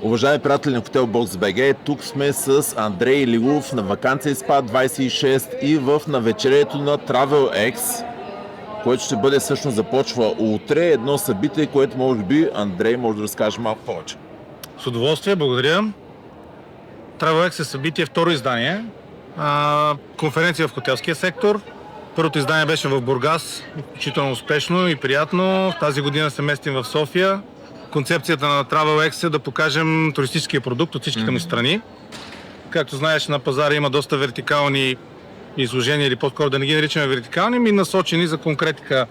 Уважаеми приятели на Хотел Бокс БГ, тук сме с Андрей Лилов на Ваканция СПА 26 и в навечерието на TravelX, което ще бъде всъщност започва утре. Едно събитие, което може би Андрей може да разкаже малко повече. С удоволствие, благодаря. TravelX е събитие, второ издание. Конференция в хотелския сектор. Първото издание беше в Бургас, изключително успешно и приятно. Тази година се местим в София. Концепцията на TravelX е да покажем туристическия продукт от всичките му страни. Както знаеш, на пазара има доста вертикални изложения, или по-скоро да не ги наричаме вертикални, ми насочени за конкретика,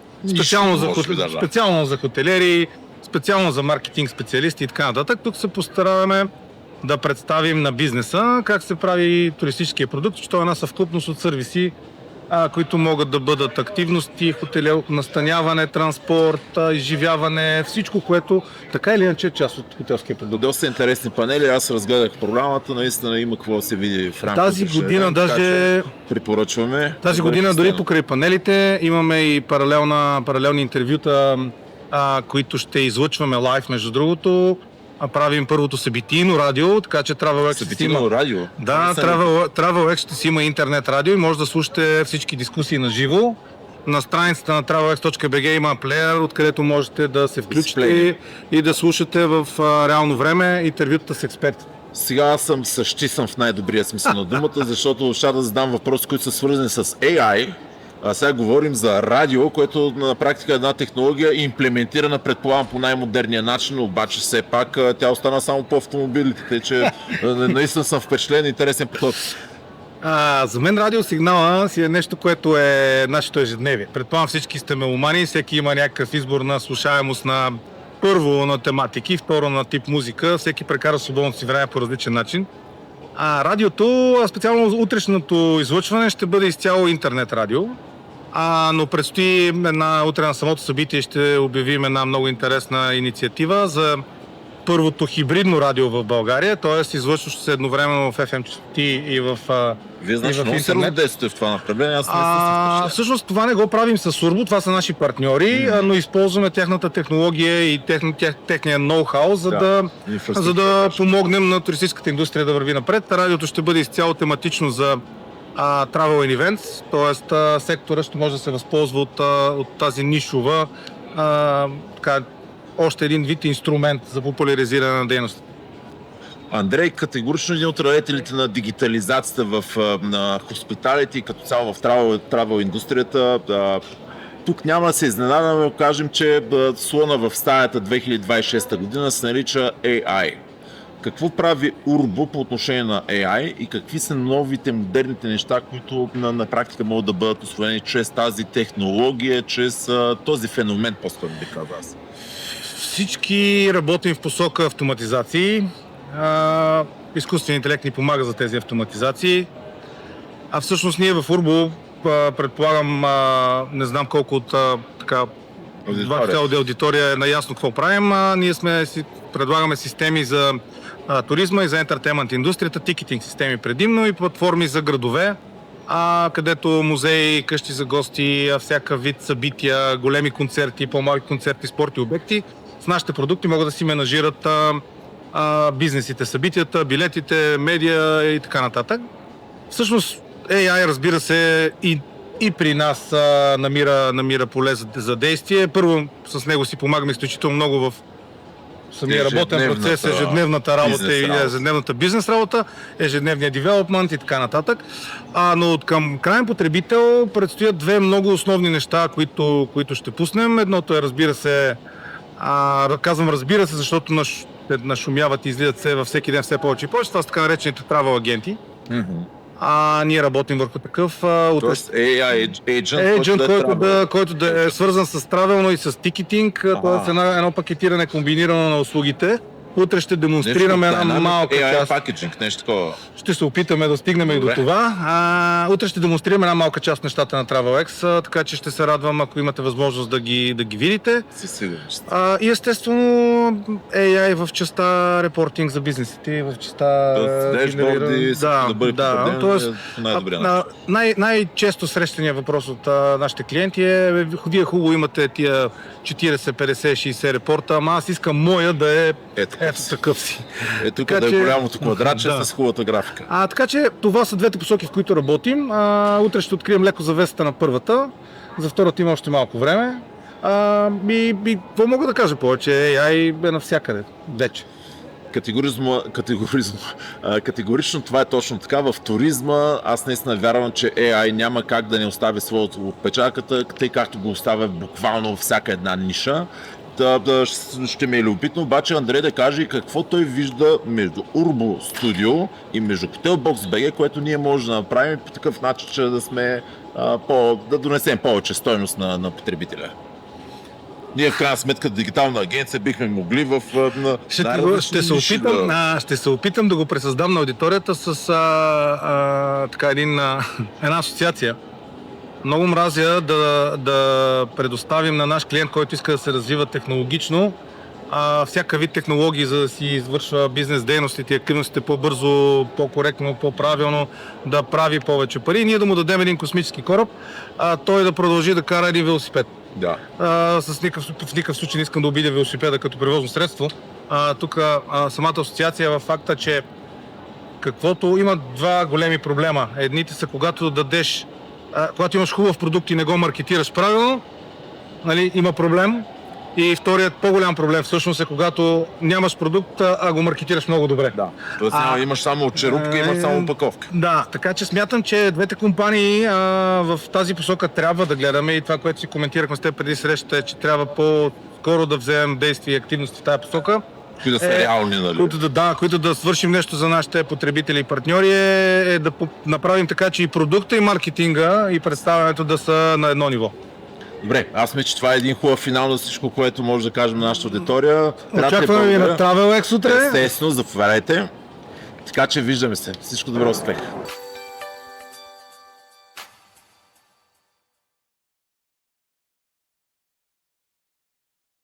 специално за хотелери, специално за маркетинг специалисти и така нататък. Тук се постараваме да представим на бизнеса как се прави туристическия продукт, че това е една съвкупност от сервиси, които могат да бъдат активности, хотелиерско настаняване, транспорт, изживяване, всичко, което така или иначе е част от хотелския продукт. Доста интересни панели, аз разгледах програмата, наистина има какво да се види в рамките. Тази година даже препоръчваме. Тази година дори покрай панелите имаме и паралелни интервюта, които ще излъчваме лайв, между другото. Правим първото събитийно радио, така че TravelX ще си има... радио? Да, TravelX ще си има интернет радио и може да слушате всички дискусии на живо. На страницата на travelx.bg има плеер, откъдето можете да се включите и да слушате в реално време интервютата с експерти. Сега аз съм същисан в най-добрия смисъл на думата, защото ще да задам въпроси, които са свързани с AI. А сега говорим за радио, което на практика е една технология имплементирана, предполагам, по най-модерния начин, обаче все пак тя остана само по автомобилите, тъй че наистина съм впечатлен, интересен подход. За мен радиосигнала си е нещо, което е нашето ежедневие. Предполагам, всички сте меломани, всеки има някакъв избор на слушаемост на първо на тематики, второ на тип музика, всеки прекара свободното си време по различен начин. Радиото, специално утрешното излъчване, ще бъде изцяло интернет радио. Но предстои утре на самото събитие ще обявим една много интересна инициатива за първото хибридно радио в България, т.е. излъчващо се едновременно в FM частоти и в интернет. Вие знаете, много се действате в това направление, аз не съм всъщност това не го правим с Urbo, това са наши партньори, но използваме тяхната технология и техния ноу-хау, за да помогнем на туристическата индустрия да върви напред. Радиото ще бъде изцяло тематично за Travel and Events, т.е. сектора ще може да се възползва от тази нишова още един вид инструмент за популяризиране на дейността. Андрей, категорично един от радетелите на дигитализацията на хоспиталите и като цяло в travel индустрията. Тук няма да се изненадаме, да кажем, че слона в стаята 2026 година се нарича AI. Какво прави Urbo по отношение на AI и какви са новите, модерните неща, които на практика могат да бъдат усвоени чрез тази технология, чрез този феномен, по-скоро би казал аз? Всички работим в посока автоматизации. Изкуственият интелект ни помага за тези автоматизации. Всъщност ние в Urbo, предполагам, не знам колко от вашата аудитория е наясно какво правим. Ние предлагаме системи за туризма и за ентертеймент индустрията, тикетинг системи предимно и платформи за градове, където музеи, къщи за гости, всяка вид събития, големи концерти, по-малки концерти, спорти, обекти. С нашите продукти могат да си менажират бизнесите, събитията, билетите, медиа и така нататък. Всъщност AI, разбира се, и при нас намира поле за действие. Първо с него си помагаме изключително много в самия работен процес, ежедневната работа и ежедневната бизнес работа, ежедневния девелопмент и така нататък. Но към крайен потребител предстоят две много основни неща, които ще пуснем. Едното е, разбира се, казвам разбира се, защото нашумяват и излизат във всеки ден все повече и повече. Това са така наречените travel агенти. Ние работим върху такъв AI agent, който да е свързан с travel, но и с тикетинг, т.е. едно пакетиране комбинирано на услугите. Утре ще демонстрираме една малка част. Пакетинг, нещо такова. Ще се опитаме да стигнем и до това. Утре ще демонстрираме една малка част нещата на TravelX, така че ще се радвам, ако имате възможност да ги видите. Със сигурност. И естествено AI в частта репортинг за бизнесите, в частта дешборди, да бъде потвърден най-добрия начин. Най-често срещания въпрос от нашите клиенти е: вие хубаво имате тия 40, 50, 60 репорта, ама аз искам моя да е Ето такъв си. Тук Така да е че- голямото квадратче Да. с хубавата графика. Така че това са двете посоки, в които работим. Утре ще открием леко завесата на първата. За втората има още малко време. Какво мога да кажа повече? AI е навсякъде. Вече. Категорично това е точно така. В туризма аз наистина вярвам, че AI няма как да не остави своето отпечатък, тъй както го оставя буквално във всяка една ниша. Ще ми е любопитно обаче Андрей да каже и какво той вижда между Urbo Studio и между Hotelbox BG, което ние можем да направим по такъв начин, че да сме да донесем повече стойност на потребителя. Ние в крайна сметка дигитална агенция бихме могли в Ще се опитам да го пресъздам на аудиторията с една асоциация. Много мразя да предоставим на наш клиент, който иска да се развива технологично, всяка вид технологии, за да си извършва бизнес дейностите и активностите по-бързо, по-коректно, по-правилно, да прави повече пари и ние да му дадем един космически кораб, той да продължи да кара един велосипед. Да. В никакъв случай не искам да обидя велосипеда като превозно средство. Тук самата асоциация е във факта, че каквото има два големи проблема. Едните са когато имаш хубав продукт и не го маркетираш правилно, нали, има проблем. И вторият по-голям проблем всъщност е когато нямаш продукт, а го маркетираш много добре. Да. Тоест имаш само черупка, имаш само опаковка. Да, така че смятам, че двете компании в тази посока трябва да гледаме и това, което си коментирахме с теб преди срещата е, че трябва по-скоро да вземем действия и активности в тази посока. Които да са реални, нали? Които да свършим нещо за нашите потребители и партньори е да направим така, че и продукта, и маркетинга, и представянето да са на едно ниво. Добре, аз мисля, че това е един хубав финал на всичко, което може да кажем на нашата аудитория. Очакваме ви на TravelX утре. Естествено, заповядайте. Така че виждаме се. Всичко добро, успех!